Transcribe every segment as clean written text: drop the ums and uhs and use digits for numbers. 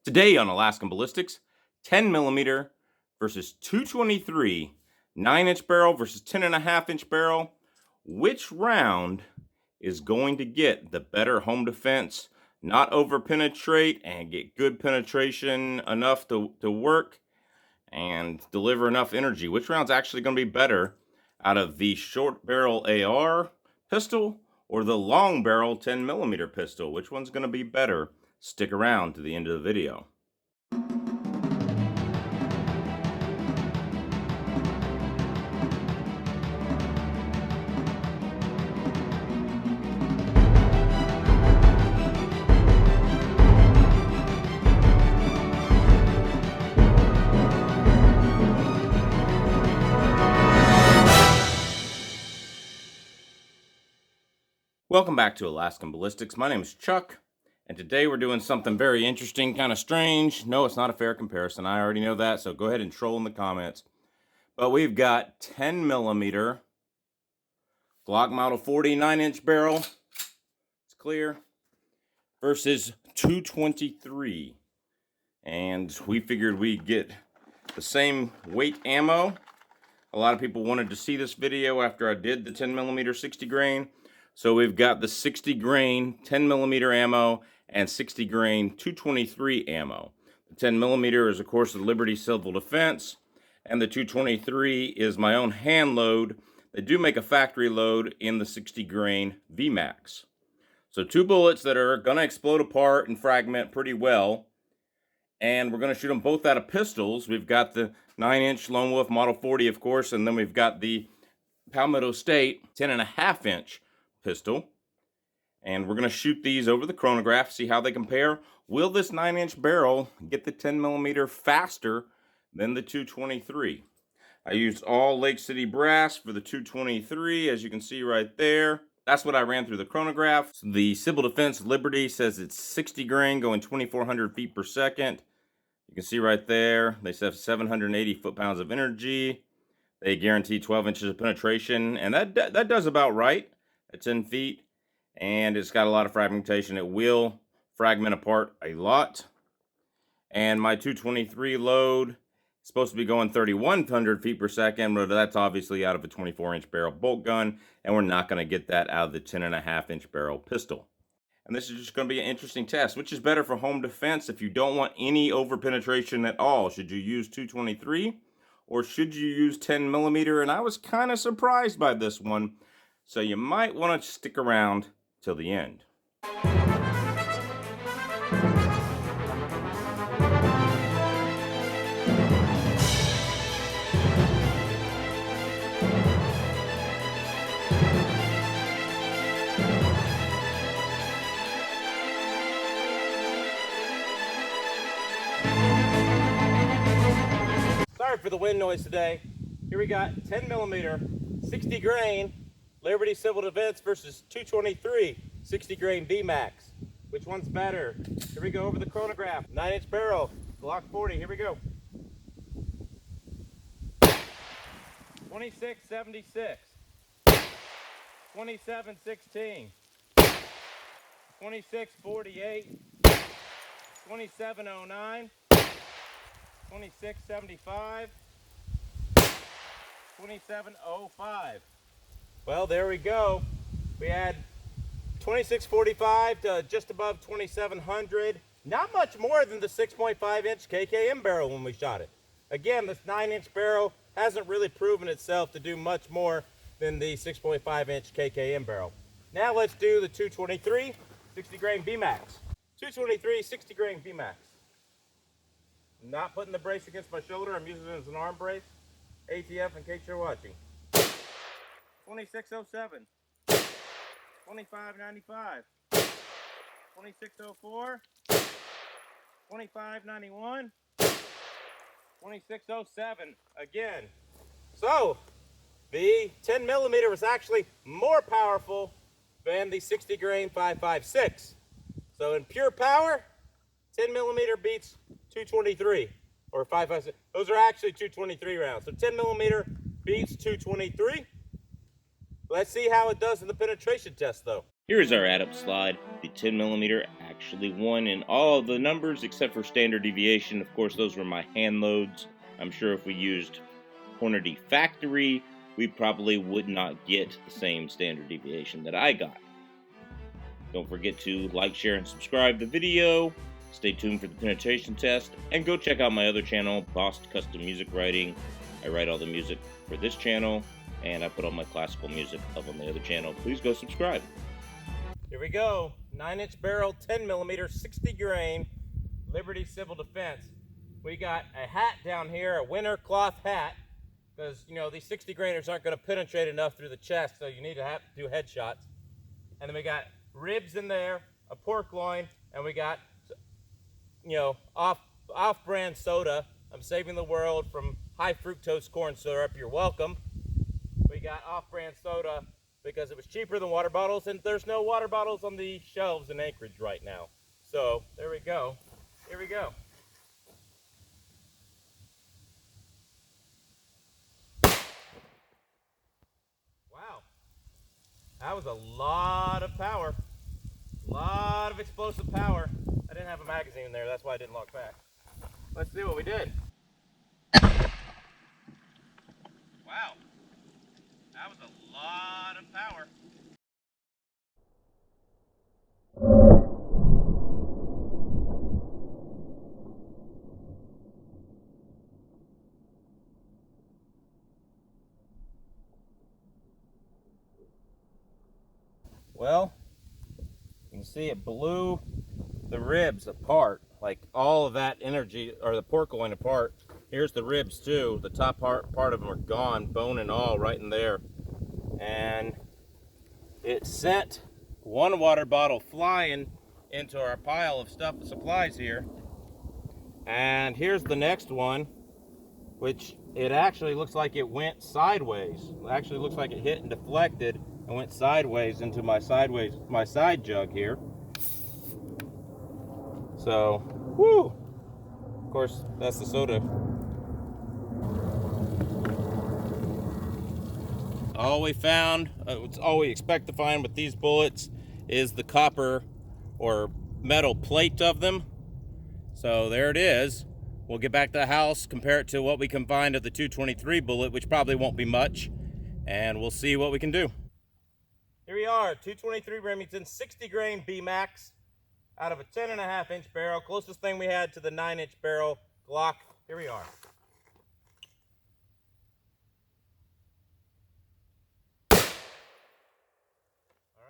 Today on Alaskan Ballistics, 10 millimeter versus 223, 9-inch barrel versus 10.5-inch barrel. Which round is going to get the better home defense, not over penetrate and get good penetration enough to work and deliver enough energy? Which round's actually going to be better out of the short barrel AR pistol or the long barrel 10 millimeter pistol? Which one's going to be better? Stick around to the end of the video. Welcome back to Alaskan Ballistics. My name is Chuck, and today we're doing something very interesting, kind of strange. No, it's not a fair comparison. I already know that, so go ahead and troll in the comments. But we've got 10 millimeter Glock Model 40 9-inch barrel. It's clear. Versus 223. And we figured we'd get the same weight ammo. A lot of people wanted to see this video after I did the 10 millimeter 60 grain. So we've got the 60 grain 10 millimeter ammo and 60 grain 223 ammo. The 10 millimeter is of course the Liberty Civil Defense, and the 223 is my own hand load. They do make a factory load in the 60 grain VMAX. So two bullets that are going to explode apart and fragment pretty well. And we're going to shoot them both out of pistols. We've got the 9-inch Lone Wolf Model 40, of course, and then we've got the Palmetto State 10.5-inch pistol. And we're going to shoot these over the chronograph, see how they compare. Will this 9-inch barrel get the 10 millimeter faster than the 223? I used all Lake City brass for the 223, as you can see right there. That's what I ran through the chronograph. The Civil Defense Liberty says it's 60 grain going 2,400 feet per second. You can see right there, they have 780 foot-pounds of energy. They guarantee 12 inches of penetration, and that does about right at 10 feet. And it's got a lot of fragmentation. It will fragment apart a lot. And my 223 load is supposed to be going 3,100 feet per second, but that's obviously out of a 24-inch barrel bolt gun, and we're not going to get that out of the 10.5-inch barrel pistol. And this is just going to be an interesting test. Which is better for home defense if you don't want any over penetration at all? Should you use 223 or should you use 10 millimeter? And I was kind of surprised by this one, so you might want to stick around till the end. Sorry for the wind noise today. Here we got 10 millimeter, 60 grain, Liberty Civil Defense versus 223, 60 grain VMAX. Which one's better? Here we go over the chronograph. 9-inch barrel, Glock 40, here we go. 2676, 2716, 2648, 2709, 2675, 2705. Well, there we go. We had 2645 to just above 2700. Not much more than the 6.5-inch KKM barrel when we shot it. Again, this 9-inch barrel hasn't really proven itself to do much more than the 6.5-inch KKM barrel. Now let's do the 223 60 grain VMAX. 223 60 grain VMAX. Not putting the brace against my shoulder, I'm using it as an arm brace. ATF in case you're watching. 2607, 2595, 2604, 2591, 2607 again. So the 10 millimeter was actually more powerful than the 60 grain 5.56. So in pure power, 10 millimeter beats 223 or 5.56. Those are actually 223 rounds. So 10 millimeter beats 223. Let's see how it does in the penetration test though. Here is our add-up slide, the 10 millimeter Actually won in all of the numbers except for standard deviation. Of course, those were my hand loads. I'm sure if we used Hornady Factory, we probably would not get the same standard deviation that I got. Don't forget to like, share, and subscribe the video. Stay tuned for the penetration test, and go check out my other channel, Boss Custom Music Writing. I write all the music for this channel, and I put all my classical music up on the other channel. Please go subscribe. Here we go. 9-inch barrel, 10mm, 60 grain, Liberty Civil Defense. We got a hat down here, a winter cloth hat, because, you know, these 60 grainers aren't going to penetrate enough through the chest, so you need to have to do headshots. And then we got ribs in there, a pork loin, and we got, you know, off-brand soda. I'm saving the world from high fructose corn syrup. You're welcome. We got off-brand soda because it was cheaper than water bottles, and there's no water bottles on the shelves in Anchorage right now. So there we go. Here we go. Wow, that was a lot of power. A lot of explosive power. I didn't have a magazine in there, that's why I didn't lock back. Let's see what we did. Wow, that was a lot of power. Well, you can see it blew the ribs apart, like all of that energy, or the pork loin apart. Here's the ribs too. The top part of them are gone, bone and all, right in there. And it sent one water bottle flying into our pile of supplies here. And here's the next one, which it actually looks like it went sideways. It actually looks like it hit and deflected and went sideways into my side jug here. So, whoo! Of course, that's the soda. All we found, it's all we expect to find with these bullets, is the copper or metal plate of them. So there it is. We'll get back to the house, compare it to what we can find of the 223 bullet, which probably won't be much, and we'll see what we can do. Here we are, 223 Remington, 60 grain B-Max out of a 10.5-inch barrel, closest thing we had to the 9-inch barrel Glock. Here we are. All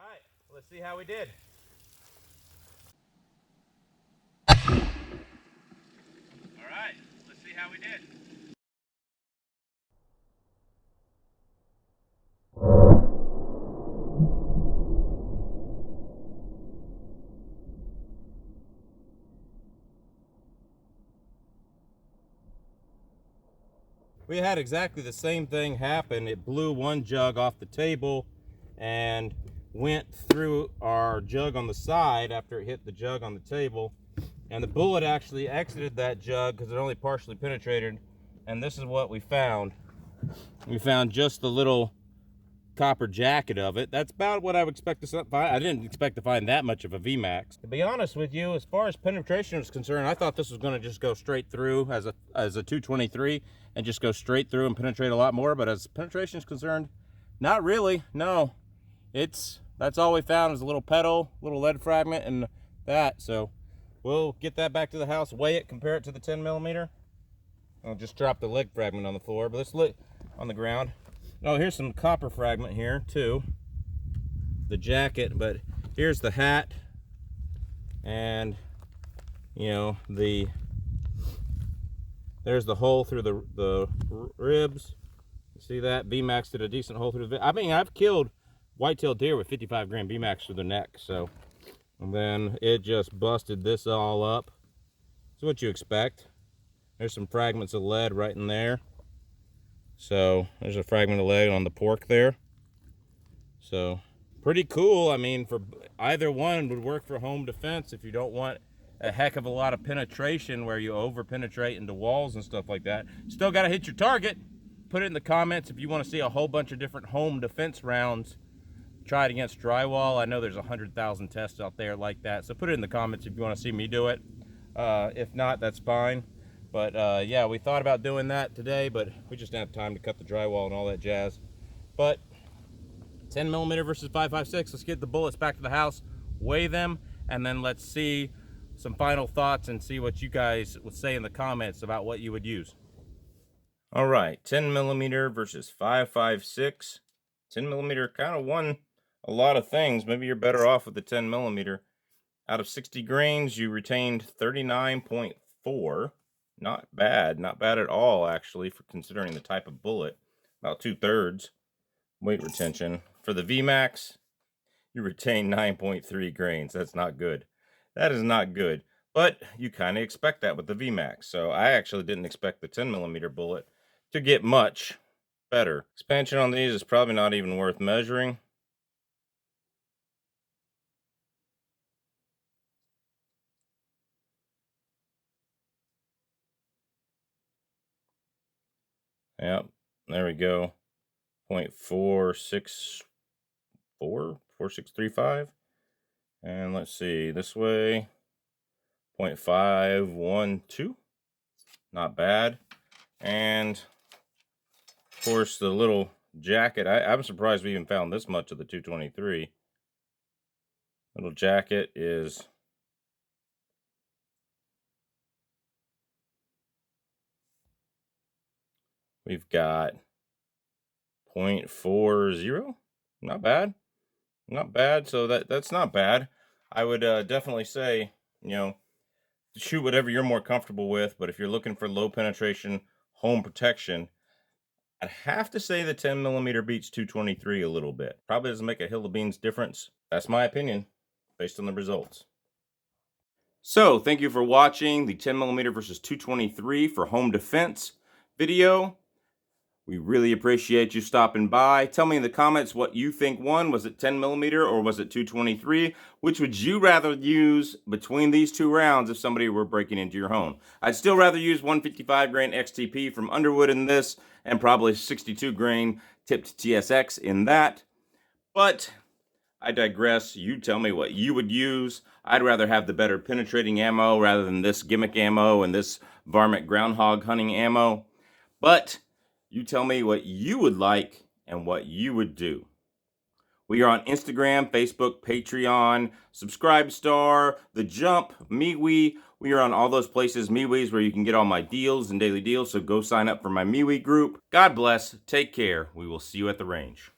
right, let's see how we did. All right, let's see how we did. We had exactly the same thing happen. It blew one jug off the table and went through our jug on the side after it hit the jug on the table. And the bullet actually exited that jug because it only partially penetrated. And this is what we found. We found just the little copper jacket of it. That's about what I would expect to find. I didn't expect to find that much of a VMAX. To be honest with you, as far as penetration is concerned, I thought this was going to just go straight through as a 223 and just go straight through and penetrate a lot more. But as penetration is concerned, not really. No, that's all we found is a little petal, little lead fragment, and that. So we'll get that back to the house, weigh it, compare it to the 10mm. I'll just drop the lead fragment on the floor, but let's look on the ground. Oh, here's some copper fragment here too. The jacket, but here's the hat, and you know there's the hole through the ribs. You see that? B-Max did a decent hole through the. I mean, I've killed white-tailed deer with 55 grain B-Max through the neck. So, and then it just busted this all up. That's what you expect. There's some fragments of lead right in there. So there's a fragment of lead on the pork there. So pretty cool. I mean, for either one would work for home defense if you don't want a heck of a lot of penetration where you over penetrate into walls and stuff like that. Still got to hit your target. Put it in the comments if you want to see a whole bunch of different home defense rounds try it against drywall. I know there's 100,000 tests out there like that, so put it in the comments if you want to see me do it. If not, that's fine. But yeah, we thought about doing that today, but we just didn't have time to cut the drywall and all that jazz. But 10 millimeter versus 5.56. Let's get the bullets back to the house, weigh them, and then let's see some final thoughts and see what you guys would say in the comments about what you would use. All right, 10 millimeter versus 5.56. 10 millimeter kind of won a lot of things. Maybe you're better off with the 10 millimeter. Out of 60 grains, you retained 39.4. Not bad, not bad at all, actually, for considering the type of bullet. About 2/3 weight retention. For the VMAX, you retain 9.3 grains. That's not good. That is not good. But you kind of expect that with the VMAX. So I actually didn't expect the 10 millimeter bullet to get much better. Expansion on these is probably not even worth measuring. Yep, there we go. 0.464, 4635. And let's see, this way, 0.512. Not bad. And of course, the little jacket, I'm surprised we even found this much of the 223. Little jacket is we've got 0.40. Not bad. Not bad. So that's not bad. I would definitely say, shoot whatever you're more comfortable with. But if you're looking for low penetration home protection, I'd have to say the 10 millimeter beats 223 a little bit. Probably doesn't make a hill of beans difference. That's my opinion based on the results. So thank you for watching the 10 millimeter versus 223 for home defense video. We really appreciate you stopping by. Tell me in the comments what you think won. Was it 10 millimeter or was it 223? Which would you rather use between these two rounds if somebody were breaking into your home? I'd still rather use 155 grain XTP from Underwood in this and probably 62 grain tipped TSX in that. But I digress. You tell me what you would use. I'd rather have the better penetrating ammo rather than this gimmick ammo and this varmint groundhog hunting ammo. But you tell me what you would like and what you would do. We are on Instagram, Facebook, Patreon, Subscribestar, The Jump, MeWe. We are on all those places, MeWe's, where you can get all my deals and daily deals. So go sign up for my MeWe group. God bless. Take care. We will see you at the range.